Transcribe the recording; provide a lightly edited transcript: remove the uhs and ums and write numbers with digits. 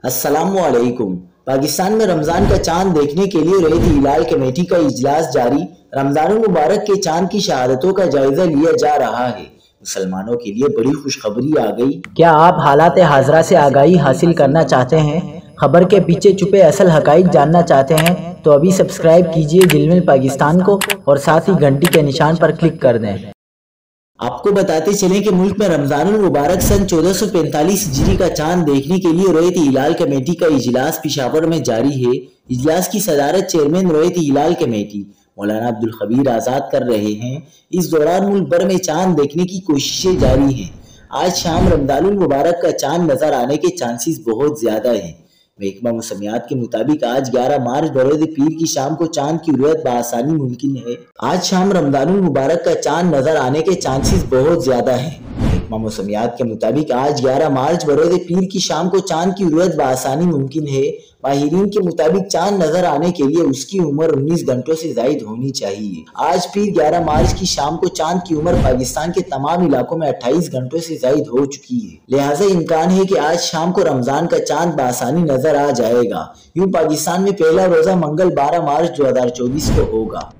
अस्सलामु अलैकुम। पाकिस्तान में रमजान का चांद देखने के लिए रयत हिलाल कमेटी का इजलास जारी। रमजानुल मुबारक के चांद की शहादतों का जायजा लिया जा रहा है। मुसलमानों के लिए बड़ी खुशखबरी आ गई। क्या आप हालात हाजरा से आगाही हासिल करना चाहते हैं? खबर के पीछे छुपे असल हकाइक जानना चाहते हैं तो अभी सब्सक्राइब कीजिए दिलमिल पाकिस्तान को और साथ ही घंटी के निशान पर क्लिक कर दें। आपको बताते चलें कि मुल्क में रमजानुल मुबारक सन 1445 हिजरी का चांद देखने के लिए रयत हिलाल कमेटी का इजलास पेशावर में जारी है। इजलास की सदारत चेयरमैन रयत हिलाल कमेटी मौलाना अब्दुल खबीर आज़ाद कर रहे हैं। इस दौरान मुल्क भर में चांद देखने की कोशिशें जारी हैं। आज शाम रमजानुल मुबारक का चांद नजर आने के चांसेस बहुत ज्यादा हैं। महकमा मौसमियात के मुताबिक आज 11 मार्च बरोज़ पीर की शाम को चांद की रुयत बआसानी मुमकिन है। आज शाम रमजानुल मुबारक का चांद नजर आने के चांसेस बहुत ज्यादा हैं। महकमा मौसमियात के मुताबिक आज 11 मार्च बरोज़ पीर की शाम को चांद की रुयत बआसानी मुमकिन है। माहिरीन के मुताबिक चांद नजर आने के लिए उसकी उम्र 19 घंटों से जायद होनी चाहिए। आज पीर 11 मार्च की शाम को चांद की उम्र पाकिस्तान के तमाम इलाकों में 28 घंटों से जायद हो चुकी है। लिहाजा इम्कान है कि आज शाम को रमजान का चांद बआसानी नजर आ जाएगा। यूं पाकिस्तान में पहला रोजा मंगल 12 मार्च 2024 को होगा।